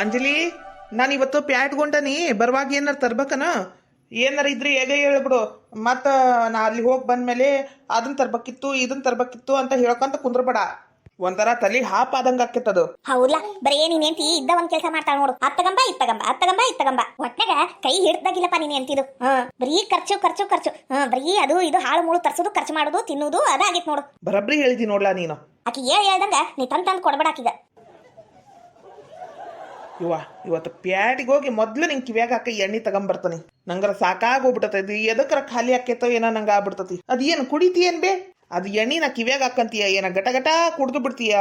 ಅಂಜಲಿ, ನಾನು ಇವತ್ತು ಪ್ಯಾಟ್ ಗೊಂಡನಿ ಬರುವಾಗ ಏನಾರ ತರ್ಬೇಕನ? ಏನಾರ ಇದ್ರಿ ಹೇಗ ಹೇಳ್ಬಿಡು. ಮತ್ತ ನಾ ಅಲ್ಲಿ ಹೋಗಿ ಬಂದ್ಮೇಲೆ ಅದನ್ನ ತರ್ಬೇಕಿತ್ತು ಇದನ್ನ ತರ್ಬೇಕಿತ್ತು ಅಂತ ಹೇಳ್ಕೊಂತ ಕುಂದ್ರಬೇಡ. ಒಂಥರ ತಲೆ ಹಾಪ್ ಆದಂಗ ಆಕೇತದು. ಹೌದಾ, ಬರೀ ನೀನ್ ಹೆಂಡತಿ ಇದ್ದ ಒಂದ್ ಕೆಲಸ ಮಾಡ್ತಾಳ ನೋಡು. ಅತ್ತಗಂಬ ಇತ್ತಗಂಬ ಒಟ್ನಾಗ ಕೈ ಹಿಡ್ದಾಗಿಲ್ಲಪ್ಪ ನೀನ್ ಹೆಂಡತಿದು. ಬರೀ ಖರ್ಚು ಖರ್ಚು ಖರ್ಚು. ಬರೀ ಅದು ಇದು ಹಾಳು ಮೂಳು ತರ್ಸೋದು, ಖರ್ಚು ಮಾಡೋದು, ತಿನ್ನುವುದು ಅದಾಗಿತ್ತು ನೋಡು. ಬರಬ್ರಿ ಹೇಳಿದಿ ನೋಡ್ಲಾ ನೀನು. ಆಕಿ ಹೇಳ್ದಂಗ ನೀ ತಂದು ಕೊಡ್ಬೇಡ ಆಕಿಗ. ಇವತ್ತು ಪ್ಯಾಟಿಗೆ ಹೋಗಿ ಮೊದ್ಲು ನಿಂಗೆ ಕಿವ್ಯಾಗ ಹಾಕ ಎಣ್ಣೆ ತಗೊಂಬರ್ತಾನೆ. ನಂಗರ ಸಾಕಾಗೋಗ್ಬಿಟ್ಟತಿ. ಎದಕ್ಕರ ಖಾಲಿ ಹಾಕೇತೋ ಏನೋ ನಂಗ ಆಗ್ಬಿಡ್ತತಿ. ಅದೇನು ಕುಡಿತೀಯನ್ ಬೇ? ಅದು ಎಣ್ಣೆ ನಾ ಕಿವ್ಯಾಗ ಹಾಕಂತೀಯ ಏನ ಗಟ ಕುಡ್ದು ಬಿಡ್ತೀಯ?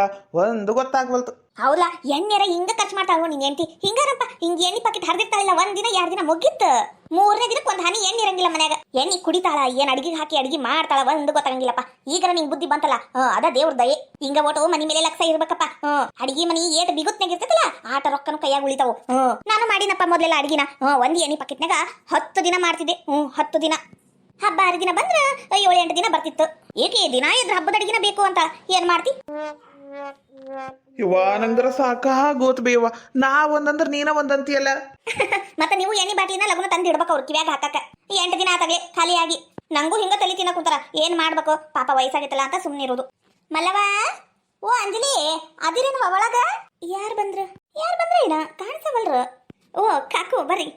ಒಂದು ಗೊತ್ತಾಗ್ವಲ್ತು. ಹೌದಾ, ಎಣ್ಣೆರ ಹಿಂಗ ಖರ್ಚು ಮಾಡ್ತಾಳ ನಿನ್ ಹೆಂಡತಿ. ಹಿಂಗಾರಪ್ಪ, ಹಿಂಗ ಎಣ್ಣೆ ಪಾಕಿಟ್ ಹರಿದಿರ್ತಾಳಿಲ್ಲ, ಒಂದ್ ದಿನ 2 ದಿನ ಮುಗಿತ್ತು. 3ನೇ ದಿನಕ್ಕೆ ಒಂದ್ ಹನಿ ಎಣ್ಣೆ ಇರಂಗಿಲ್ಲ ಮನ್ಯಾಗ. ಎಣ್ಣೆ ಕುಡಿತಾಳ, ಏನ್ ಅಡಿಗೆ ಹಾಕಿ ಅಡಿಗೆ ಮಾಡ್ತಾಳ, ಒಂದು ಗೊತ್ತಾಗಂಗಿಲ್ಲಪ್ಪ. ಈಗರ ನಿಂಗ್ ಬುದ್ಧಿ ಬಂತಲ್ಲ, ಅದ ದೇವ್ರ ದಯೆ. ಹಿಂಗ ಒಟ್ಟು ಮನಿ ಮೇಲೆ ಲಕ್ಷ ಇರ್ಬೇಕಪ್ಪ. ಅಡಿಗೆ ಮನಿ ಏಟ್ ಬಿಗುತ್ನಾಗ ಇರ್ತೈತಲ್ಲ, ಆಟ ರೊಕ್ಕನು ಕೈಯಾಗ ಉಳಿತಾವು. ನಾನು ಮಾಡಿನಪ್ಪ ಮೊದ್ಲೆಲ್ಲ ಅಡಿಗೆನ. ಒಂದ್ ಎಣ್ಣೆ ಪಾಕಿಟ್ನಾಗ 10 ದಿನ ಮಾಡ್ತಿದ್ದೆ. 10 ದಿನ. ಹಬ್ಬ ಹರಿದಿನ ಬಂದ್ರ 7-8 ದಿನ ಬರ್ತಿತ್ತು. ಏಕೆ ದಿನ ಇದ್ರ ಹಬ್ಬದ ಅಡಿಗೆನ ಬೇಕು ಅಂತ ಏನ್ ಮಾಡ್ತಿ? ನಂಗರ ಸಾಕಾಗೋತ್ ಬೇವ. ನಾ ಒಂದಂದ್ರ ನೀನ ಒಂದಂತಿಯಲ್ಲ. ಮತ್ತೆ ನೀವು ಎಣ್ಣೆ ಬಾಟಿನ ಲಗುನ ತಂದು ಇಡ್ಬೇಕು ಅವ್ರ ಕಿವ್ಯಾಗ ಹಾಕಕ್ಕ. 8 ದಿನ ಆತಾಗ್ಲೆ ಖಾಲಿಯಾಗಿ. ನಂಗೂ ಹಿಂಗ ತಲೆ ತಿನ್ನ ಕುಂತಾರ. ಏನ್ ಮಾಡ್ಬೇಕು ಪಾಪ, ವಯಸ್ಸಾಗೈತಲ್ಲ ಅಂತ ಸುಮ್ನೆ ಇರೋದು. ಮಲ್ಲವ, ಓ ಅಂಜಲಿ, ಅದಿರೇನು ಒಳಗ? ಯಾರು ಬಂದ್ರ ಏನ ಕಾಣಿಸವಲ್ರ? ಓ ಕಾಕು ಬರ್ರಿ.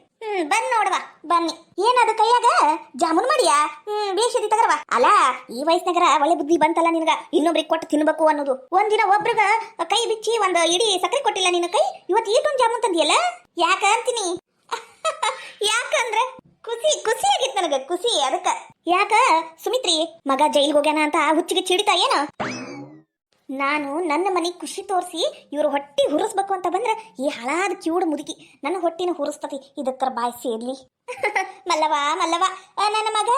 ಬಂದ್ ನೋಡವಾ, ಬನ್ನಿ. ಏನದು ಕೈಯಾಗ ಜಾಮೂನ್ ಮಾಡಿಯಾ? ಬೇಷದಿ ತಗರವ. ಅಲ್ಲ, ಈ ವಯಸ್ಸಿನಾಗರ ಒಳ್ಳೆ ಬುದ್ಧಿ ಬಂತಲ್ಲ ನಿನಗ. ಇನ್ನೊಬ್ರಿಗೆ ಕೊಟ್ಟು ತಿನ್ಬೇಕು ಅನ್ನೋದು. ಒಂದಿನ ಒಬ್ರಿಗ ಕೈ ಬಿಚ್ಚಿ ಒಂದ್ ಇಡೀ ಸಕ್ಕರೆ ಕೊಟ್ಟಿಲ್ಲ ನಿನ್ನ ಕೈ. ಇವತ್ತು ಈಟೊಂದು ಜಾಮೂನ್ ತಂದಿಯಲ್ಲ, ಯಾಕ ಅಂತೀನಿ? ಯಾಕಂದ್ರ ಖುಷಿ ಆಗಿತ್ತು ನನಗ, ಖುಷಿ ಅದಕ್ಕ. ಯಾಕ ಸುಮಿತ್ರಿ ಮಗ ಜೈಲ್ಗೆ ಹೋಗ್ಯಾನ ಅಂತ ಹುಚ್ಚಿಗೆ ಚಿಡಿತಾ ಏನ? ನಾನು ನನ್ನ ಮನೆ ಖುಷಿ ತೋರಿಸಿ ಇವ್ರು ಹೊಟ್ಟಿ ಹುರಿಸ್ಬೇಕು ಅಂತ ಬಂದ್ರೆ ಈ ಹಳಾದ ಕಿವುಡು ಮುದುಕಿ ನನ್ನ ಹೊಟ್ಟಿನ ಹುರಿಸ್ತತಿ. ಇದಕ್ಕರ ಬಾಯ್ ಸೇರ್ಲಿ. ಮಲ್ಲವ, ನನ್ನ ಮಗ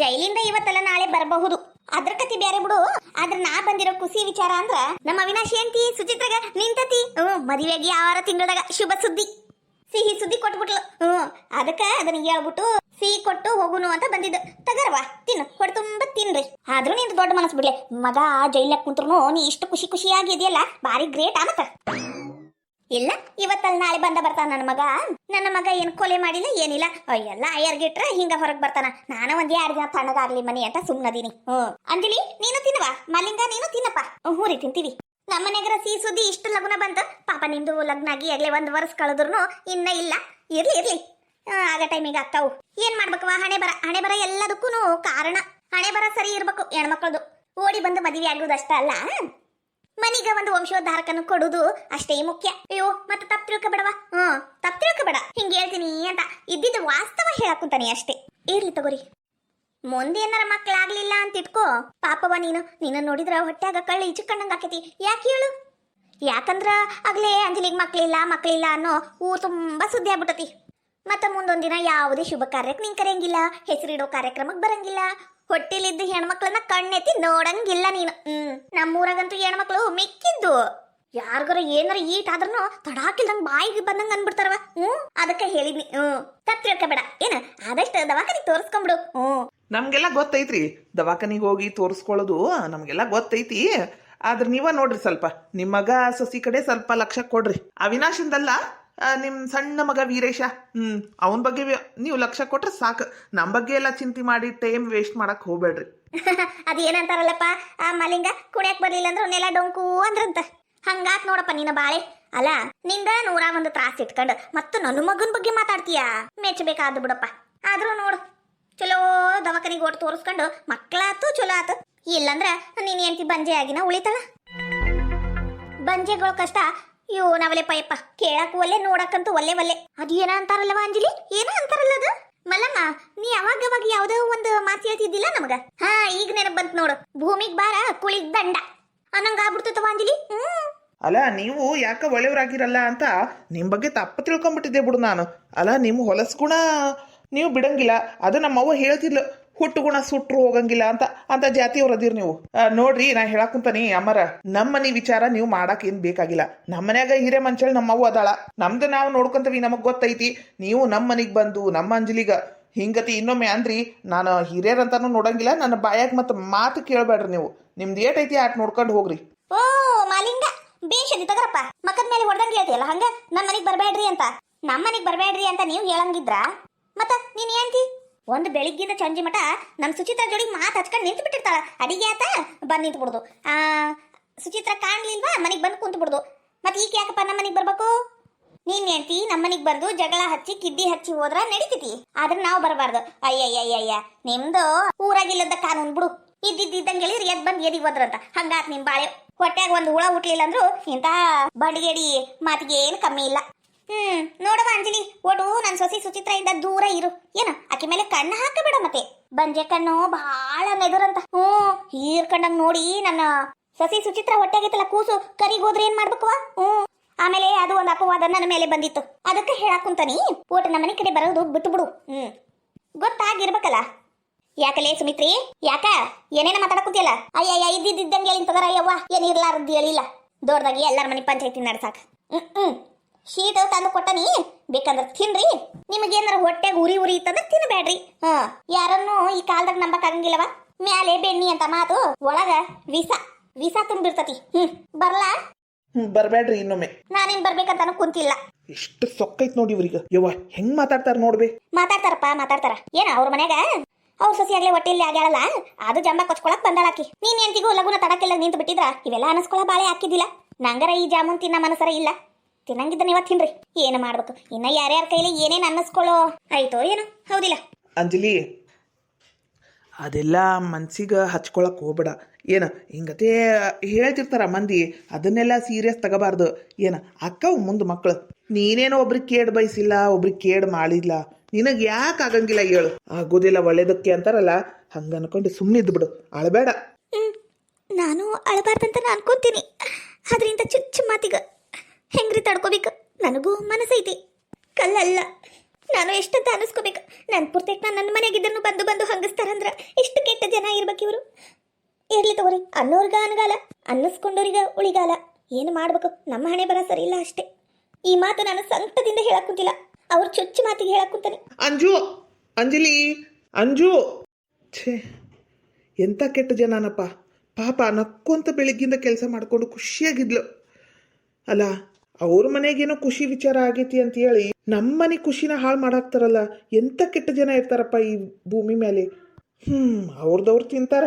ಜೈಲಿಂದ ಇವತ್ತಲ್ಲ ನಾಳೆ ಬರಬಹುದು. ಅದ್ರ ಕತಿ ಬೇರೆ ಬಿಡು. ಆದ್ರ ನಾ ಬಂದಿರೋ ಖುಷಿ ವಿಚಾರ ಅಂದ್ರ ನಮ್ಮ ಅವಿನಾಶಿ ಅಂತಿ ಸುಚಿತ್ರಗ ನಿಂತತಿ. ಮದುವೆಗೆ 6 ತಿಂಗಳದಾಗ ಶುಭ ಸುದ್ದಿ, ಸಿಹಿ ಸುದ್ದಿ ಕೊಟ್ಬಿಟ್ಲು. ಅದಕ್ಕ ಅದನ್ನ ಹೇಳ್ಬಿಟ್ಟು ಸಿಹಿ ಕೊಟ್ಟು ಹೋಗುನು ಅಂತ ಬಂದಿದ್ದು. ತಗರವಾ, ತಿನ್ನು, ಹೊಡೆ ತುಂಬ ತಿನ್ರಿ. ಆದ್ರೂ ನಿಂದು ದೊಡ್ಡ ಮನಸ್ಸು ಬಿಡ್ಲೆ. ಮಗ ಜೈಲ್ಯಾಗ ಕುಂತ್ರು ನೀ ಇಷ್ಟು ಖುಷಿಯಾಗಿ ಇದೆಯಲ್ಲ, ಬಾರಿ ಗ್ರೇಟ್ ಆಮತ್ತ. ಇಲ್ಲ, ಇವತ್ತಲ್ಲಿ ನಾಳೆ ಬರ್ತಾನ ನನ್ನ ಮಗ ಏನ್ ಕೊಲೆ ಮಾಡಿಲ್ಲ ಏನಿಲ್ಲ. ಎಲ್ಲ ಅಯ್ಯರ್ಗಿಟ್ರ ಹಿಂಗ ಹೊರಗ್ ಬರ್ತಾನ. ನಾನು ಒಂದ್ 2 ದಿನ ತಣ್ಣಗಾಗ್ಲಿ ಮನಿ ಅಂತ ಸುಮ್ನದೀನಿ. ಅಂಜಲಿ, ನೀನು ತಿನ್ನವ. ಮಲ್ಲಿಂಗ, ನೀನು ತಿನ್ನಪ್ಪ. ಹ್ಞೂ ರೀ, ತಿಂತೀವಿ. ನಮ್ಮನೆಗರ ಸಿಹಿ ಸುದ್ದಿ ಇಷ್ಟು ಲಗ್ನ ಬಂತ. ಪಾಪ ನಿಂದು ಲಗ್ನ ಆಗಿ ಆಗ್ಲೇ 1 ವರ್ಷ ಕಳೆದ್ರು ಇನ್ನ ಇಲ್ಲ. ಇರ್ಲಿ ಆಗ ಟೈಮಿಗೆ ಅಕ್ಕವು. ಏನ್ ಮಾಡ್ಬೇಕವ? ಹಣೆ ಬರ ಎಲ್ಲದಕ್ಕೂ ಕಾರಣ. ಹಣೆ ಬರ ಸರಿ ಇರ್ಬೇಕು ಹೆಣ್ಮಕ್ಳದು. ಓಡಿ ಬಂದು ಮದುವೆ ಆಗುವುದಷ್ಟ ಅಲ್ಲ, ಮನಿಗ ಒಂದು ವಂಶೋದ್ಧಾರಕನ್ನು ಕೊಡುದು ಅಷ್ಟೇ ಮುಖ್ಯ. ಅಯ್ಯೋ, ಮತ್ತೆ ತಪ್ಪು ತಿಳ್ಕೊಬೇಡವಾ. ತಪ್ಪು ತಿಳ್ಕೊಬೇಡ. ಹಿಂಗೆ ಹೇಳ್ತೀನಿ ಅಂತ ಇದ್ದಿದ್ದು ವಾಸ್ತವ ಹೇಳಕ್ಕಂತಾನೆ ಅಷ್ಟೇ. ಇರ್ಲಿ ತಗೋರಿ. ಮುಂದೆ ಏನಾರ ಮಕ್ಳಾಗ್ಲಿಲ್ಲ ಅಂತ ಇಟ್ಕೋ. ಪಾಪವ ನೀನು ನೋಡಿದ್ರ ಹೊಟ್ಯಾಗ ಕಳ್ಳಿ ಚಿಕ್ಕಣ್ಣಂಗ ಆಕೈತಿ. ಯಾಕೆ ಹೇಳು? ಯಾಕಂದ್ರ ಆಗ್ಲೇ ಅಂಜಲಿಗೆ ಮಕ್ಳಿಲ್ಲ ಅನ್ನೋ ಊರು ತುಂಬಾ ಸುದ್ದಿ ಆಗ್ಬಿಟ್ಟತಿ. ಮತ್ತ ಮುಂದೊಂದ್ ದಿನ ಯಾವುದೇ ಶುಭ ಕಾರ್ಯಕ್ಕೆ ನೀನ್ ಕರೆಯಂಗಿಲ್ಲ, ಹೆಸರಿಡೋ ಕಾರ್ಯಕ್ರಮಕ್ಕೆ ಬರಂಗಿಲ್ಲ. ಹೊಟ್ಟಿಲಿದ್ದು ಹೆಣ್ಮಕ್ಳನ್ನ ಕಣ್ಣೆತ್ತಿ ನೋಡಂಗಿಲ್ಲ ನೀನು. ನಮ್ಮೂರಾಗಂತೂ ಹೆಣ್ಮಕ್ಳು ಮಿಕ್ಕಿದ್ದು. ಯಾರಿಗಾರ ಏನಾರ ಈಟಾದ್ರೂ ತಡಾಕಿಲ್ದಂಗ್ ಬಾಯಿಗೆ ಬಂದಂಗ ಅನ್ಬಿಡ್ತಾರವ. ಅದಕ್ಕೆ ಹೇಳಿದ್ನಿ. ತಪ್ಪು ತಿಳ್ಕೊಬೇಡ. ಏನ ಆದಷ್ಟು ದವಾಖಾನಿಗೆ ತೋರಿಸ್ಕೊಂಬಿಡು. ನಮ್ಗೆಲ್ಲ ಗೊತ್ತೈತ್ರಿ, ದವಾಖಾನಿಗೆ ಹೋಗಿ ತೋರಿಸ್ಕೊಳ್ಳೋದು ನಮ್ಗೆಲ್ಲ ಗೊತ್ತೈತಿ. ಆದ್ರೆ ನೀವ ನೋಡ್ರಿ, ಸ್ವಲ್ಪ ನಿಮ್ಮ ಮಗ ಸೊಸಿ ಕಡೆ ಸ್ವಲ್ಪ ಲಕ್ಷ ಕೊಡ್ರಿ. ಅವಿನಾಶಂದಲ್ಲ, ನಿಮ್ ಸಣ್ಣ ಮಗ ವೀರೇಶ, ಅವನ ಬಗ್ಗೆ ನೀವು ಲಕ್ಷ ಕೊಟ್ರೆ ಸಾಕು. ನಮ್ ಬಗ್ಗೆ ಎಲ್ಲ ಚಿಂತೆ ಮಾಡಿ ಟೈಮ್ ವೇಸ್ಟ್ ಮಾಡಕ್ ಹೋಗ್ಬೇಡ್ರಿ. ಅದೇನಂತಾರಲ್ಲಪ್ಪ, ಆ ಮಲಿಂಗ ಕುಣಿಯಕ್ ಬರ್ಲಿಲ್ಲ ಅಂದ್ರೆ ನೆಲ ಡೊಂಕು ಅಂದ್ರಂತ. ಹಂಗಾತ್ ನೋಡಪ್ಪ ನಿನ್ನ ಬಾಳೆ. ಅಲ್ಲ, ನಿಂದ 101 ತ್ರಾಸ ಇಟ್ಕೊಂಡು ಮತ್ತು ನನ್ನ ಮಗನ ಬಗ್ಗೆ ಮಾತಾಡ್ತೀಯಾ? ಮೆಚ್ಚಬೇಕಾದ ಬಿಡಪ್ಪ. ಆದ್ರೂ ನೋಡು, ಚಲೋ ದವಾಖಾನಿಗೆ ಓಟ್ ತೋರಿಸ್ಕೊಂಡು ಮಕ್ಕಳಾತು ಚಲೋ ಆತು. ಇಲ್ಲಂದ್ರ ನೀನ್ ಎಂತಿ ಬಂಜೆ ಆಗಿನ ಉಳಿತಾಳ. ಬಂಜೆಗಳ ಕಷ್ಟ ಇವು ನಾವಲೆ ಪಯಪ್ಪ. ಕೇಳಕ್ ಒಲ್ಲೆ, ನೋಡಕ್ಕಂತೂ ಒಲ್ಲೆ. ಅದು ಏನ ಅಂತಾರಲ್ಲವ ಅಂಜಲಿ? ಏನ ಅಂತಾರಲ್ಲ ಅದು? ಮಲ್ಲಮ್ಮ, ನೀ ಅವಾಗ ಯಾವ್ದೋ ಒಂದು ಮಾತು ಹೇಳ್ತಿದ್ದಿಲ್ಲ ನಮಗ. ಈಗ ನೆನಪು ಬಂತು ನೋಡು. ಭೂಮಿಗ್ ಬಾರ ಕುಳಿಗ್ ದಂಡ ಅನ್ನಂಗ ಆಗ್ಬಿಡ್ತವ ಅಂಜಲಿ. ಅಲ್ಲ, ನೀವು ಯಾಕ ಒಳ್ಳೆಯವ್ರಾಗಿರಲ್ಲ ಅಂತ ನಿಮ್ ಬಗ್ಗೆ ತಪ್ಪು ತಿಳ್ಕೊಂಡ್ಬಿಟ್ಟಿದ್ದೆ ಬಿಡು ನಾನು. ಅಲ್ಲ, ನಿಮ್ಮ ಹೊಲಸ್ಗುಣ ನೀವು ಬಿಡಂಗಿಲ್ಲ. ಅದು ನಮ್ಮವ್ವ ಹೇಳ್ತಿದ್ಲು, ಹುಟ್ಟು ಗುಣ ಸುಟ್ರು ಹೋಗಂಗಿಲ್ಲ ಅಂತ ಜಾತಿಯವ್ರು ಅದೀರ್ ನೀವು. ನೋಡ್ರಿ, ನಾ ಹೇಳಾಕುಂತಾನಿ ಅಮ್ಮರ, ನಮ್ಮನಿ ವಿಚಾರ ನೀವು ಮಾಡಕ್ ಏನ್ ಬೇಕಾಗಿಲ್ಲ. ನಮ್ಮನ್ಯಾಗ ಹಿರೇ ಮಂಚಳ್ ನಮ್ಮವ್ವ ಅದಾಳ. ನಮ್ದು ನಾವು ನೋಡ್ಕೊಂತೀವಿ, ನಮಗ್ ಗೊತ್ತೈತಿ. ನೀವು ನಮ್ಮ ಮನಿಗ್ ಬಂದು ನಮ್ಮ ಅಂಜಲಿಗ ಹಿಂಗತಿ ಇನ್ನೊಮ್ಮೆ ಅಂದ್ರಿ, ನಾನು ಹಿರಿಯರಂತಾನು ನೋಡಂಗಿಲ್ಲ. ನನ್ನ ಬಾಯಾಗ ಮತ್ತೆ ಮಾತು ಕೇಳಬೇಡ್ರಿ ನೀವು. ನಿಮ್ದು ಏಟೈತಿ ಆಟ್ ನೋಡ್ಕೊಂಡು ಹೋಗ್ರಿ. ಓ ಮಾಲಿಂಗ, ಬೇಷದಿ ತಗರಪ್ಪ. ಮಕ್ಕದ ಮೇಲೆ ಹೊಡೆದಂಗೆ ಹೇಳ್ತಿಯಲ್ಲ ಹಂಗ ನಮ್ಮ ಮನೆಗೆ ಬರಬೇಡ್ರಿ ಅಂತ. ನಮ್ಮ ಮನೆಗೆ ಬರಬೇಡ್ರಿ ಅಂತ ನೀವು ಹೇಳಂಗಿದ್ರ ಮತ್ತ ನೀನ್ ಏನಂತಿ? ಒಂದು ಬೆಳಿಗ್ಗಿಂದ ಸಂಜೆ ಮಟ ನಮ್ಮ ಸುಚಿತ್ರ ಜೋಡಿ ಮಾತು ಹಚ್ಕೊಂಡು ನಿಂತು ಬಿಟ್ಟಿರ್ತಾಳ. ಅಡಿಗೆ ಆತ ಬಂದು ನಿಂತು ಬಿಡುದು. ಸುಚಿತ್ರ ಕಾಣ್ಲಿಲ್ವಾ ಮನೆಗೆ ಬಂದು ಕುಂತು ಬಿಡುದು. ಮತ್ತೆ ಈಗ ಯಾಕಪ್ಪ ನಮ್ಮ ಮನೆಗೆ ಬರ್ಬೇಕು? ನೀನ್ ಹೇಳ್ತಿ ನಮ್ಮ ಮನೆಗೆ ಬಂದು ಜಗಳ ಹಚ್ಚಿ ಕಿಡ್ಡಿ ಹಚ್ಚಿ ಹೋದ್ರ ನಡೀತೈತಿ, ಆದ್ರೆ ನಾವು ಬರಬಾರ್ದು. ಅಯ್ಯಯ್ಯಯ್ಯ, ನಿಮ್ದು ಊರಾಗಿಲ್ಲದ ಕಾನೂನು ಬಿಡು. ಇದ್ದಿದ್ದಂಗೆ ಹೇಳಿದ್ರೆ ಎದ್ ಬಂದು ಎದಿಗೆ ಹೋದ್ರಂತ ಹಂಗಾತ್ ನಿಮ್ ಬಾಳೆ. ಹೊಟ್ಯಾಗ ಒಂದು ಹುಳ ಹುಟ್ಲಿಲ್ಲ ಅಂದ್ರು ಇಂತ ಬಂಡಿಗೇಡಿ ಮಾತಿಗೆ ಏನು ಕಮ್ಮಿ ಇಲ್ಲ. ನೋಡವ ಅಂಜಲಿ, ಒಟ್ಟು ನನ್ನ ಸೊಸಿ ಸುಚಿತ್ರ ಇಂದ ದೂರ ಇರು. ಏನು ಆಕೆ ಮೇಲೆ ಕಣ್ಣು ಹಾಕಬೇಡ. ಮತ್ತೆ ಬಂಜೆ ಕಣ್ಣು ಬಹಳ ನೆದರಂತ. ಹೀರ್ಕಂಡಂಗ್ ನೋಡಿ ನನ್ನ ಸೊಸಿ ಸುಚಿತ್ರ ಹೊಟ್ಟೆಗಿತ್ತಲ್ಲ ಕೂಸು ಕರಿಗ್ ಹೋದ್ರೆ ಏನ್ ಮಾಡ್ಬೇಕವ? ಆಮೇಲೆ ಅದು ಒಂದು ಅಪವಾದ ನನ್ನ ಮೇಲೆ ಬಂದಿತ್ತು. ಅದಕ್ಕೆ ಹೇಳಾಕುಂತಾನಿ ಓಟ್ ನಮ್ಮ ಮನೆ ಕಡೆ ಬರೋದು ಬಿಟ್ಟು ಬಿಡು. ಗೊತ್ತಾಗಿರ್ಬೇಕಲ್ಲ. ಯಾಕಲೇ ಸುಮಿತ್ರಿ, ಯಾಕ ಏನೇನ ಮಾತಾಡಕುಂತಿಯಲ್ಲ? ಅಯ್ಯಯ್ಯ, ಇದ್ದಿದ್ದಂಗೆ ಹೇಳಿನ ತಗರ ಯವ್ವ, ಏನ್ ಇರ್ಲಾರ್ದು ಹೇಳಿಲ್ಲ. ದೊಡ್ಡದಾಗಿ ಎಲ್ಲರ ಮನೆ ಪಂಚಾಯತಿ ನಡ್ಸಾಕ. ಶೀತ ತಂದು ಕೊಟ್ಟನಿ, ಬೇಕಂದ್ರೆ ತಿನ್ರಿ. ನಿಮಗೇನಾರ ಹೊಟ್ಟೆಗೆ ಉರಿ ಉರಿ ಇತ್ತಂದ್ರೆ ತಿನ್ಬೇಡ್ರಿ. ಯಾರನ್ನು ಈ ಕಾಲದಾಗ ನಂಬಕ್ ಆಗಂಗಿಲ್ಲವ. ಮ್ಯಾಲೆ ಬೆಣ್ಣಿ ಅಂತ ಮಾತು, ಒಳಗ ವಿಷ ತುಂಬಿರ್ತತಿ. ಬರ್ಲಾ? ಬರ್ಬೇಡ್ರಿ ಇನ್ನೊಮ್ಮೆ. ನಾನೇನ್ ಬರ್ಬೇಕಂತಾನು ಕುಂತಿಲ್ಲ. ಎಷ್ಟು ಸೊಕ್ಕೈತ್ ನೋಡಿ ಇವ್ರಿಗೆ. ಯವ್ವ ಹೆಂಗ್ ಮಾತಾಡ್ತಾರ ನೋಡ್ಬೇ. ಮಾತಾಡ್ತಾರ. ಏನ ಅವ್ರ ಮನ್ಯಾಗ ಅವ್ರ ಸೊಸಿ ಆಗ್ಲೇ ಹೊಟ್ಟೆಯಲ್ಲಿ ಆಗ್ಯಾಳಲ್ಲ, ಅದು ಜಂಬ ಕೊಚ್ಕೊಳಕ್ ಬಂದಾಳಾಕಿ. ನೀನ್ ಎಂತಿಗೂ ಲಗುನ ತಡಕೆಲ್ಲ ನಿಂತು ಬಿಟ್ಟಿದ್ರ ಇವೆಲ್ಲ ಅನಸ್ಕೊಳ ಬಾಳೆ ಹಾಕಿದ್ದಿಲ್ಲ. ನಂಗರ ಈ ಜಾಮೂನ್ ತಿನ್ನ ಮನಸರ ಇಲ್ಲ. ತಿನ್ನಂಗಿದ್ದ ನೀವ ತಿನ್ರಿ. ಏನು ಮಾಡ್ಬೇಕು ಇನ್ನ ಯಾರ್ಯಾರ ಕೈಲಿ ಏನೇನ್ ಅನ್ನಿಸ್ಕೊಳ್ಳೋ ಆಯ್ತೋ ಏನೋ. ಹೌದಿಲ್ಲ ಅಂಜಲಿ? ಅದೆಲ್ಲ ಮನ್ಸಿಗೆ ಹಚ್ಕೊಳಕ್ ಹೋಗ್ಬೇಡ. ಏನ ಹಿಂಗತೆ ಹೇಳ್ತಿರ್ತಾರ ಮಂದಿ, ಅದನ್ನೆಲ್ಲ ಸೀರಿಯಸ್ ತಗೋಬಾರ್ದು. ಏನ ಅಕ್ಕವು ಮುಂದೆ ಮಕ್ಕಳು. ನೀನೇನೋ ಒಬ್ರಿಗೆ ಕೇಡ್ ಬಯಸಿಲ್ಲ, ಒಬ್ರಿಗೆ ಕೇಡ್ ಮಾಡಿಲ್ಲ. ನಿನಗೆ ಯಾಕೆ ಆಗಂಗಿಲ್ಲ ಹೇಳು? ಆಗೋದಿಲ್ಲ ಒಳ್ಳೇದಕ್ಕೆ ಅಂತಾರಲ್ಲ, ಹಂಗ ಅನ್ಕೊಂಡು ಸುಮ್ಮನಿದ್ದು ಬಿಡು, ಅಳಬೇಡ. ನಾನು ಅಳಬಾರ್ದಂತ ಅನ್ಕೊಂತೀನಿ, ಆದ್ರಿಂದ ಚುಚ್ಚು ಮಾತಿಗ ಹೆಂಗ್ರಿ ತಡ್ಕೋಬೇಕು? ನನಗೂ ಮನಸ್ಸೈತಿ, ಕಲ್ಲಲ್ಲ. ನಾನು ಎಷ್ಟಂತ ಅನಿಸ್ಕೋಬೇಕು. ನನ್ನ ಪೂರ್ತಿಗೆ ನಾನು ನನ್ನ ಮನೆಯಾಗಿದ್ದನ್ನು ಬಂದು ಹಂಗಿಸ್ತಾರಂದ್ರ ಎಷ್ಟು ಕೆಟ್ಟ ಜನ ಇರ್ಬೇಕು ಇವರು. ಇರ್ಲಿ ತಗೋರಿ, ಅನ್ನೋರ್ಗ ಅನ್ಗಾಲ, ಅನ್ನಿಸ್ಕೊಂಡವ್ರಿಗ ಉಳಿಗಾಲ. ಏನು ಮಾಡ್ಬೇಕು? ನಮ್ಮ ಹಣೆ ಬರ ಸರಿ ಇಲ್ಲ ಅಷ್ಟೇ. ಈ ಮಾತು ನಾನು ಸಂಕಟದಿಂದ ಹೇಳಕ್ ಕುಂತಿಲ್ಲ, ಅವ್ರು ಚುಚ್ಚು ಮಾತಿಗೆ ಹೇಳಕ್ ಕುಂತಾನೆ. ಅಂಜು ಛೇ, ಎಂಥ ಕೆಟ್ಟ ಜನನಪ್ಪ. ಪಾಪ ನಕ್ಕೊಂತ ಬೆಳಿಗ್ಗಿಂದ ಕೆಲಸ ಮಾಡ್ಕೊಂಡು ಖುಷಿಯಾಗಿದ್ಲು ಅಲ್ಲ. ಅವ್ರ ಮನೆಗೇನೋ ಖುಷಿ ವಿಚಾರ ಆಗೈತಿ ಅಂತ ಹೇಳಿ ನಮ್ಮ ಮನೆ ಖುಷಿನ ಹಾಳು ಮಾಡಾಕ್ತಾರಲ್ಲ. ಎಂಥ ಕೆಟ್ಟ ಜನ ಇರ್ತಾರಪ್ಪ ಈ ಭೂಮಿ ಮೇಲೆ. ಅವ್ರದವ್ರು ತಿಂತಾರ.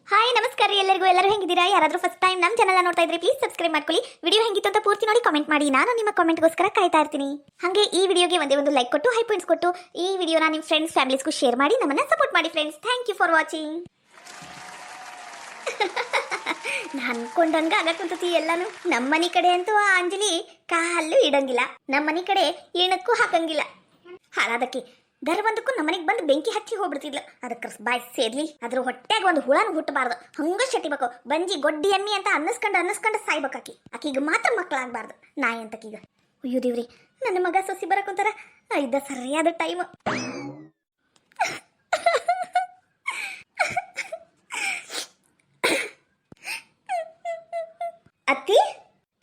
ಹಾಯ್ ನಮಸ್ಕಾರ ಎಲ್ಲರಿಗೂ. ಎಲ್ಲರೂ ಹೆಂಗಿದ್ದೀರಾ? ಯಾರಾದರೂ ಫಸ್ಟ್ ಟೈಮ್ ನಮ್ಮ ಚಾನಲ್ ನೋಡ್ತಾ ಇದ್ರೆ ಪ್ಲೀಸ್ ಸಬ್ಸ್ಕ್ರೈಬ್ ಮಾಡ್ಕೊಳ್ಳಿ. ವಿಡಿಯೋ ಹೆಂಗಿತ್ತು ಅಂತ ಪೂರ್ತಿ ನೋಡಿ ಕಾಮೆಂಟ್ ಮಾಡಿ. ನಾನು ನಿಮ್ಮ ಕಾಮೆಂಟ್ಗೋಸ್ಕರ ಕಾಯ್ತಾ ಇರ್ತೀನಿ. ಹಾಗೆ ಈ ವಿಡಿಯೋಗೆ ಒಂದು ಲೈಕ್ ಕೊಟ್ಟು ಹೈ ಪಾಯಿಂಟ್ಸ್ ಕೊಟ್ಟು ಈ ವಿಡಿಯೋನ ನಿಮ್ಮ ಫ್ರೆಂಡ್ಸ್ ಫ್ಯಾಮಿಲೀಸ್ಗೂ ಶೇರ್ ಮಾಡಿ ನಮ್ಮನ್ನ ಸಪೋರ್ಟ್ ಮಾಡಿ friends. Thank you for watching. ನಾನು ಅನ್ಕೊಂಡಂಗ ಆಗಕ್ಕಂತತಿ ಎಲ್ಲಾನು. ನಮ್ಮನೆ ಕಡೆ ಅಂತೂ ಆ ಅಂಜಲಿ ಕಾಲು ಇಡಂಗಿಲ್ಲ, ನಮ್ಮನೆ ಕಡೆ ಏನಕ್ಕೂ ಹಾಕಂಗಿಲ್ಲ. ಹಾಳಾದಕ್ಕೆ ಗರ್ವಂತಕ್ಕೂ ನಮ್ಮನೆಗೆ ಬಂದು ಬೆಂಕಿ ಹಚ್ಚಿ ಹೋಗ್ಬಿಡ್ತಿದ್ಲು. ಅದಕ್ಕೆ ಬಾಯ್ ಸೇರ್ಲಿ, ಅದ್ರ ಹೊಟ್ಟೆಗೆ ಒಂದು ಹುಳನು ಹುಟ್ಟಬಾರ್ದು. ಹಂಗ ಶಟಿಬೇಕು. ಬಂಜಿ ಗೊಡ್ಡಿ ಎಮ್ಮಿ ಅಂತ ಅನ್ನಿಸ್ಕೊಂಡು ಸಾಯ್ಬೇಕಾಕಿ. ಆಕಿಗೆ ಮಾತ್ರ ಮಕ್ಕಳಾಗಬಾರ್ದು, ನಾಯಿ ಅಂತಕೀಗ. ಅಯ್ಯೋ ದೇವ್ರಿ, ನನ್ನ ಮಗ ಸೊಸಿ ಬರಕುಂತಾರ. ಇದ್ದ ಸರಿಯಾದ ಟೈಮ್.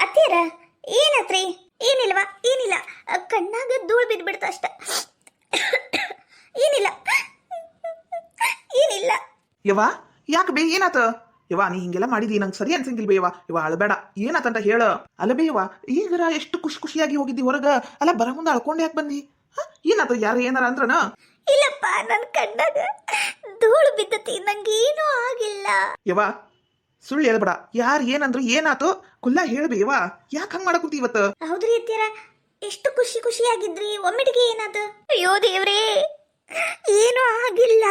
ಅತ್ತಿಯರ ಏನತ್ರಿ? ಏನಿಲ್ವಾ? ಏನಿಲ್ಲ, ಕಣ್ಣಾಗ ಧೂಳು ಬಿದ್ಬಿಡ್ತು ಅಷ್ಟ. ಏನಿಲ್ಲ. ಯವ್ವ ಯಾಕೆ ಬೇ, ಏನಾತ? ಯವ್ವ ನೀ ಹಿಂಗೆಲ್ಲ ಮಾಡಿದಿ ನಂಗೆ ಸರಿ ಅನ್ಸಂಗಿಲ್ ಬೇಯವ್ವ. ಯವ್ವ ಅಳಬೇಡ, ಏನಾತಂತ ಹೇಳ. ಅಲ್ಲ ಬೇಯವ್ವ, ಈಗರ ಎಷ್ಟು ಖುಷಿಯಾಗಿ ಹೋಗಿದ್ದಿ ಹೊರಗ, ಅಲ್ಲ ಬರ ಮುಂದೆ ಅಳ್ಕೊಂಡು ಯಾಕೆ ಬಂದಿ? ಏನಾತ? ಯಾರು ಏನಾರ ಅಂದ್ರನ? ಇಲ್ಲಪ್ಪ, ನನ್ನ ಕಣ್ಣಾಗ ಧೂಳು ಬಿದ್ದತಿ, ನಂಗೇನೂ ಆಗಿಲ್ಲ. ಯವ್ವ ಸುಳ್ಳು ಹೇಳ್ಬೇಡ. ಯಾರು ಏನಂದ್ರು ಏನಾತು ಕುಲ್ಲ ಹೇಳ್ಬೇವ. ಯಾಕೆ ಹಂಗ ಮಾಡಕುಂತಿ ಇವತ್ತು? ಹೌದ್ರಿ ಅತ್ತೀರ, ಎಷ್ಟು ಖುಷಿಯಾಗಿದ್ರಿ, ಒಮ್ಮಿಟಿಗೆ ಏನಾದ? ಅಯ್ಯೋ ದೇವ್ರೇ, ಏನೂ ಆಗಿಲ್ಲ.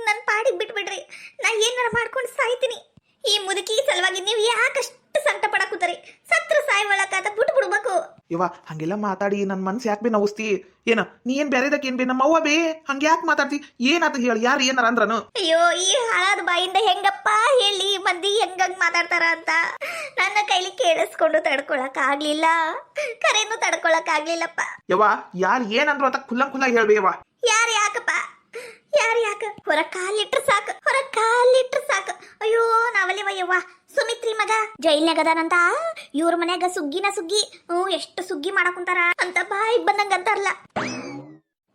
ನನ್ನ ಪಾಡಿಗೆ ಬಿಟ್ಬಿಡ್ರಿ. ನಾ ಏನಾರ ಮಾಡ್ಕೊಂಡು ಸಾಯ್ತೀನಿ. ಈ ಮುದುಕಿ ಸಲುವಾಗಿ ನೀವು ಯಾಕಷ್ಟು ಸಂಕಟ ಪಡಕುತ್ತರಿ? ಸತ್ರ ಸಾಯ್ವಳಕಾತ ಬಿಡ್ಬೇಕು. ಯವ್ವ ಹಂಗೆಲ್ಲ ಮಾತಾಡಿ ನನ್ನ ಮನ್ಸು ಯಾಕೆ ಬೇ ನೋವಿಸ್ತಿ? ಏನ ನೀ ಏನ್ ಬೇರೆದಕ್ಕೆ ಏನ್ ಬೇ? ನಮ್ಮ ಅವ್ವ ಬೇ ಹಂಗ ಯಾಕೆ ಮಾತಾಡ್ತಿ? ಏನಾತ ಹೇಳಿ, ಯಾರು ಏನಾರ ಅಂದ್ರನು? ಅಯ್ಯೋ, ಈ ಹಾಳಾದ ಬಾಯಿಂದ ಹೆಂಗಪ್ಪ ಹೇಳಿ ಮಂದಿ ಹೆಂಗಂಗ್ ಮಾತಾಡ್ತಾರ ಅಂತ ನನ್ನ ಕೈಲಿ ಕೇಳಿಸ್ಕೊಂಡು ತಡ್ಕೊಳಕ್ ಆಗ್ಲಿಲ್ಲ. ಕರೆನು ತಡ್ಕೊಳಕ್ ಆಗ್ಲಿಲ್ಲಪ್ಪ. ಯವ್ವ ಯಾರು ಏನಂದ್ರು ಅಂತ ಖುಲ್ಲ ಹೇಳ್ಬೇವ. ಯಾರು ಯಾಕ ಹೊರ ಕಾಲಿಟ್ರ ಸಾಕು. ಅಯ್ಯೋ ನಾವಲ್ಲಿವ ಯವ್ವ. ಸುಮಿತ್ರಿ ಮಗ ಜೈಲ್ನಾಗದಾನಂತ, ಇವ್ರ ಮನ್ಯಾಗ ಸುಗ್ಗಿ ಎಷ್ಟು ಸುಗ್ಗಿ ಮಾಡಕುಂತಾರ ಅಂತ ಬಾಯಿ ಬಂದಂಗ ಅಂತಾರಲ್ಲ.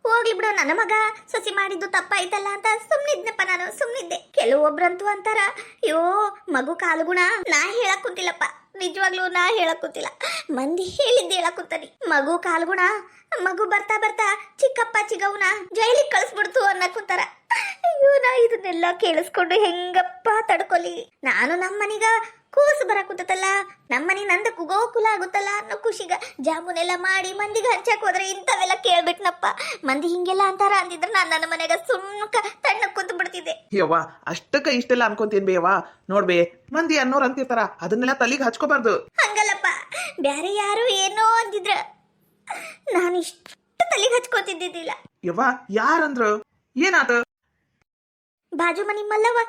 ಹೋಗ್ಲಿ ಬಿಡು, ನನ್ನ ಮಗ ಸೊಸಿ ಮಾಡಿದ್ದು ತಪ್ಪಾಯ್ತಲ್ಲ ಅಂತ ಸುಮ್ನಿದ್ನಪ್ಪ. ನಾನು ಸುಮ್ನಿದ್ದೆ. ಕೆಲವೊಬ್ರಂತೂ ಅಂತಾರ, ಅಯ್ಯೋ ಮಗು ಕಾಲುಗುಣ. ನಾ ಹೇಳಕ್ ಕುಂತಿಲ್ಲಪ್ಪ, ನಿಜವಾಗ್ಲೂ ನಾ ಹೇಳಕ್ ಕುಂತಿಲ್ಲ, ಮಂದಿ ಹೇಳಿದ್ದೆ ಹೇಳಕ್ ಕುಂತಾನಿ. ಮಗು ಕಾಲ್ಗುಣ, ಮಗು ಬರ್ತಾ ಬರ್ತಾ ಚಿಕ್ಕಪ್ಪ ಚಿಗವ್ನ ಜೈಲಿಗೆ ಕಳಿಸ್ಬಿಡ್ತು ಅನ್ನಕ್ ಕುಂತಾರ. ಅಯ್ಯೋ ನಾ ಇದನ್ನೆಲ್ಲ ಕೇಳಿಸ್ಕೊಂಡು ಹೆಂಗಪ್ಪ ತಡ್ಕೊಲಿ. ನಾನು ನಮ್ಮನಿಗ ಕೂಸು ಬರಕುತ್ತಲ್ಲ, ನಮ್ಮನಿ ನಂದ ಗೋಕುಲ ಆಗುತ್ತಲ್ಲ ಅನ್ನೋ ಖುಷಿಗ ಜಾಮೂನೆಲ್ಲ ಮಾಡಿ ಮಂದಿಗೆ ಹಂಚಕ್ ಹೋದ್ರೆ ಇಂಥವೆಲ್ಲ ಕೇಳ್ಬಿಟ್ನಪ್ಪ. ಮಂದಿ ಹಿಂಗೆಲ್ಲ ಅಂತಾರ ಅಂದಿದ್ರೆ ನಾನು ನನ್ನ ಮನೆಗ ಸುಮ್ಕ ತಣ್ಣ ಕುಂತು ಬಿಡ್ತಿದ್ದೆ. ಯವ್ವ ಅಷ್ಟಕ್ಕ ಇಷ್ಟೆಲ್ಲ ಅನ್ಕೊಂತೀನಿ ಬೇಯವ್ವ. ನೋಡ್ಬೇ, ಮಂದಿ ಅನ್ನೋರ್ ಅಂತಿರ್ತಾರ, ಅದನ್ನೆಲ್ಲ ತಲೆಗೆ ಹಚ್ಕೋಬಾರ್ದು. ಹಂಗಲ್ಲಪ್ಪ, ಬ್ಯಾರೆ ಯಾರು ಏನೋ ಅಂದಿದ್ರ ನಾನು ಇಷ್ಟು ತಲೆಗೆ ಹಚ್ಕೋತಿದ್ದಿದ್ದಿಲ್ಲ. ಯವ್ವ ಯಾರಂದ್ರು? ಏನಾತ? ಬಾಜು ಮನಿ ಮಲ್ಲವ್ವ,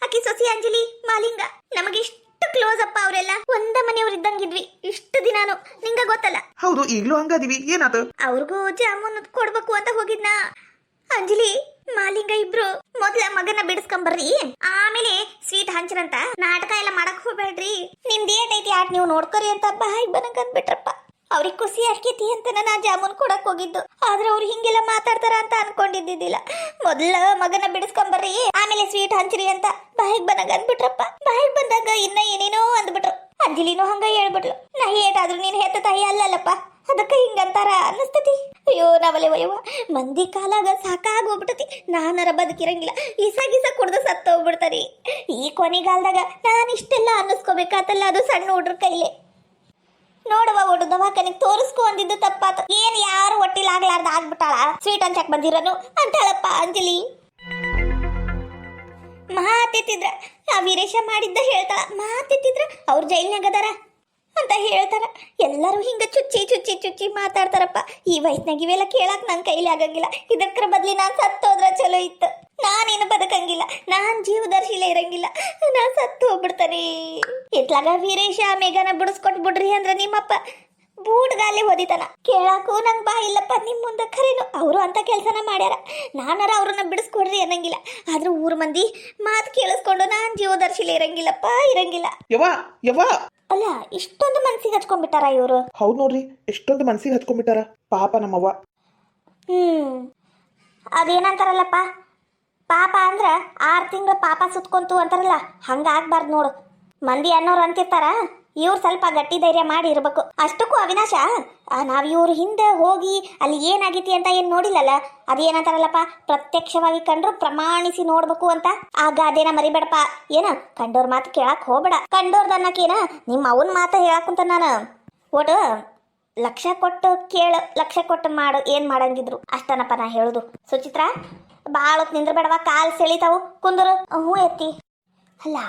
ಆಕಿ ಸೊಸಿ ಅಂಜಲಿ, ಮಾಲಿಂಗ, ನಮಗೆ ಇಷ್ಟು ಕ್ಲೋಸ್ ಅಪ್ಪ. ಅವರೆಲ್ಲ ಒಂದ ಮನೆಯವ್ರು ಇದ್ದಂಗಿದ್ವಿ ಇಷ್ಟು ದಿನಾನು, ನಿಂಗ ಗೊತ್ತಲ್ಲ. ಹೌದು, ಈಗ್ಲೂ ಹಂಗದಿವಿ. ಏನಾತ? ಅವ್ರಿಗೂ ಜಾಮೂನ್ ಕೊಡ್ಬೇಕು ಅಂತ ಹೋಗಿದ್ನ. ಅಂಜಲಿ ಮಾಲಿಂಗ ಇಬ್ರು ಮೊದ್ಲ ಮಗನ ಬಿಡಿಸ್ಕೊಂಬರ್ರಿ, ಆಮೇಲೆ ಸ್ವೀಟ್ ಹಂಚ್ರಂತ. ನಾಟಕ ಎಲ್ಲ ಮಾಡಕ್ ಹೋಗ್ಬೇಡ್ರಿ, ನಿಮ್ದು ಏಟೈತಿ ಆಟ ನೀವು ನೋಡ್ಕೊರಿ ಅಂತ ಬಾಯ್ ಬನಕ್ ಅಂದ್ಬಿಟ್ರಪ್ಪ. ಅವ್ರಿಗೆ ಖುಷಿ ಆಕೇತಿ ಅಂತ ನಾ ಜಾಮೂನ್ ಕೊಡಕ್ ಹೋಗಿದ್ದು. ಆದ್ರೆ ಅವ್ರು ಹಿಂಗೆಲ್ಲ ಮಾತಾಡ್ತಾರ ಅಂತ ಅನ್ಕೊಂಡಿದ್ದಿದ್ದಿಲ್ಲ. ಮೊದ್ಲ ಮಗನ ಬಿಡಿಸ್ಕೊಂಬರ್ರಿ, ಆಮೇಲೆ ಸ್ವೀಟ್ ಹಂಚ್ರಿ ಅಂತ ಬಾಯಿಗೆ ಬಂದಾಗ ಅಂದ್ಬಿಟ್ರಪ್ಪ. ಬಾಯಿಗೆ ಬಂದಾಗ ಇನ್ನ ಏನೇನೋ ಅಂದ್ಬಿಟ್ರು. ಅಂಜಲಿನೂ ಹಂಗ ಹೇಳ್ಬಿಟ್ಲು. ನಾ ಏಟಾದ್ರೂ ನೀನ್ ಹೆತ್ತ ತಾಯಿ ಅಲ್ಲಲ್ಲಪ್ಪ, ಅದಕ್ಕ ಹಿಂಗಂತಾರ ಅನ್ನಿಸ್ತತಿ. ಅಯ್ಯೋ ನಾವಲೆ ವಯವ, ಮಂದಿ ಕಾಲಾಗ ಸಾಕಾಗೋಗ್ಬಿಟ್ಟತಿ. ನಾನರ ಬದುಕಿರಂಗಿಲ್ಲ, ಇಸ ಕುಡ್ದು ಸತ್ತ ಹೋಗ್ಬಿಡ್ತಾರಿ. ಈ ಕೊನೆಗಾಲದಾಗ ನಾನು ಇಷ್ಟೆಲ್ಲ ಅನ್ನಿಸ್ಕೋಬೇಕಾತಲ್ಲ, ಅದು ಸಣ್ಣ ಹುಡ್ರ ಕೈಲೆ. ನೋಡವ ಒಟ್ಟು ದವಾಖಾನಿಗೆ ತೋರಿಸ್ಕೊ ಅಂದಿದ್ದು ತಪ್ಪಾತ. ಏನ್ ಯಾರು ಒಟ್ಟಿಲಾಗ್ಲಾರ್ದ ಆಗ್ಬಿಟ್ಟಾಳ, ಸ್ವೀಟ್ ಹಂಚಕ್ ಬಂದಿರನು ಅಂತಾಳಪ್ಪ ಅಂಜಲಿ. ಮಾತೆತ್ತಿದ್ರ ಆ ವೀರೇಶ ಮಾಡಿದ್ದ ಹೇಳ್ತಾಳ, ಮಾತೆತ್ತಿದ್ರ ಅವ್ರ ಜೈಲ್ನಾಗ ಅದಾರ ಅಂತ ಹೇಳ್ತಾರ. ಎಲ್ಲರೂ ಹಿಂಗ ಚುಚ್ಚಿ ಚುಚ್ಚಿ ಚುಚ್ಚಿ ಮಾತಾಡ್ತಾರಪ್ಪ. ಈ ವಯಸ್ಸಿನಾಗ ಇವೆಲ್ಲ ಕೇಳಕ್ ನನ್ ಕೈಲಿ ಆಗಂಗಿಲ್ಲ. ಇದಕ್ರ ಬದ್ಲಿ ನಾನ್ ಸತ್ತೋದ್ರ ಚಲೋ ಇತ್ತು. ನಾನೇನು ಬದುಕಂಗಿಲ್ಲ, ನಾನ್ ಜೀವದರ್ಶಿಲೇ ಇರಂಗಿಲ್ಲ, ನಾ ಸತ್ತು ಹೋಗ್ಬಿಡ್ತಾನೆ. ಇತ್ಲಾಗ ವೀರೇಶ ಮೇಘನ ಬಿಡಿಸ್ಕೊಟ್ ಬಿಡ್ರಿ ಅಂದ್ರ ನಿಮ್ಮಪ್ಪ ಬೂಡ್ಗಾಲೆ ಓದಿತಾನ. ಕೇಳಾಕು ನಂಗ್ ಬಾ ಇಲ್ಲಪ್ಪ ನಿಮ್ ಮುಂದೆ. ಖರೇನು ಅವರು ಅಂತ ಕೆಲ್ಸನ ಮಾಡ್ಯಾರ. ನಾನಾರ ಅವ್ರನ್ನ ಬಿಡಿಸ್ಕೊಡ್ರಿ ಅನ್ನಂಗಿಲ್ಲ. ಆದ್ರೂ ಊರ್ ಮಂದಿ ಮಾತು ಕೇಳಿಸ್ಕೊಂಡು ನಾನ್ ಜೀವದರ್ಶಿಲೇ ಇರಂಗಿಲ್ಲಪ್ಪ, ಇರಂಗಿಲ್ಲ. ಯವ್ವ ಯವ್ವ, ಅಲ್ಲ ಇಷ್ಟೊಂದು ಮನ್ಸಿಗೆ ಹಚ್ಕೊಂಡ್ಬಿಟ್ಟಾರ ಇವರು. ಹೌದ್ ನೋಡ್ರಿ, ಎಷ್ಟೊಂದು ಮನ್ಸಿಗೆ ಹಚ್ಕೊಂಡ್ಬಿಟ್ಟಾರ ಪಾಪ ನಮ್ಮವ್ವ. ಅದೇನಂತಾರಲ್ಲಪ್ಪ, ಪಾಪ ಅಂದ್ರ 6 ತಿಂಗಳ ಪಾಪ ಸುತ್ಕೊಂತು ಅಂತಾರಲ್ಲ, ಹಂಗ ಆಗ್ಬಾರ್ದು ನೋಡು. ಮಂದಿ ಅನ್ನೋರು ಅಂತಿರ್ತಾರ, ಇವ್ರು ಸ್ವಲ್ಪ ಗಟ್ಟಿ ಧೈರ್ಯ ಮಾಡಿ ಇರ್ಬೇಕು. ಅಷ್ಟಕ್ಕೂ ಅವಿನಾಶ, ನಾವ್ ಇವ್ರ ಹಿಂದೆ ಹೋಗಿ ಅಲ್ಲಿ ಏನಾಗೈತಿ ಅಂತ ಏನ್ ನೋಡಿಲ್ಲಲ್ಲ. ಅದೇನಂತಾರಲ್ಲಪ್ಪ, ಪ್ರತ್ಯಕ್ಷವಾಗಿ ಕಂಡ್ರು ಪ್ರಮಾಣಿಸಿ ನೋಡ್ಬೇಕು ಅಂತ. ಆ ಗಾದೆನ ಮರಿಬೇಡಪ್ಪ. ಏನ ಕಂಡೋರ್ ಮಾತು ಕೇಳಕ್ ಹೋಗ್ಬೇಡ. ಕಂಡೋರ್ದನ್ನಕೇನ ನಿಮ್ಮ ಅವನ್ ಮಾತ ಹೇಳಕ್ಕಂತ ನಾನು. ಒಟ್ಟು ಲಕ್ಷ ಕೊಟ್ಟು ಕೇಳು, ಲಕ್ಷ ಕೊಟ್ಟು ಮಾಡು, ಏನ್ ಮಾಡಂಗಿದ್ರು ಅಷ್ಟನಪ್ಪ ನಾ ಹೇಳುದು. ಸುಚಿತ್ರ, ಬಾಳ ಹೊತ್ತು ನಿಂದ್ರಬೇಡವ, ಕಾಲ್ ಸೆಳಿತಾವು, ಕುಂದರು. ಹ್ಞೂ ಎತ್ತಿ. ಅಲ್ಲ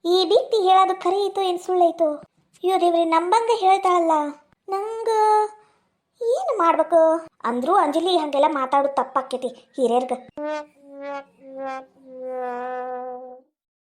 ಈ ಬಿಟ್ಟಿ ಹೇಳೋದು ಖರೆ ಐತು ಏನು ಸುಳ್ಳೈತು? ಅಯ್ಯೋ ದೇವ್ರಿ, ನಂಬಂಗ ಹೇಳ್ತಾಳಲ್ಲ, ನಂಗ ಏನು ಮಾಡ್ಬೇಕು? ಅಂದ್ರೂ ಅಂಜಲಿ ಹಂಗೆಲ್ಲ ಮಾತಾಡೋದು ತಪ್ಪಾಕೈತಿ ಹಿರಿಯರ್ಗ.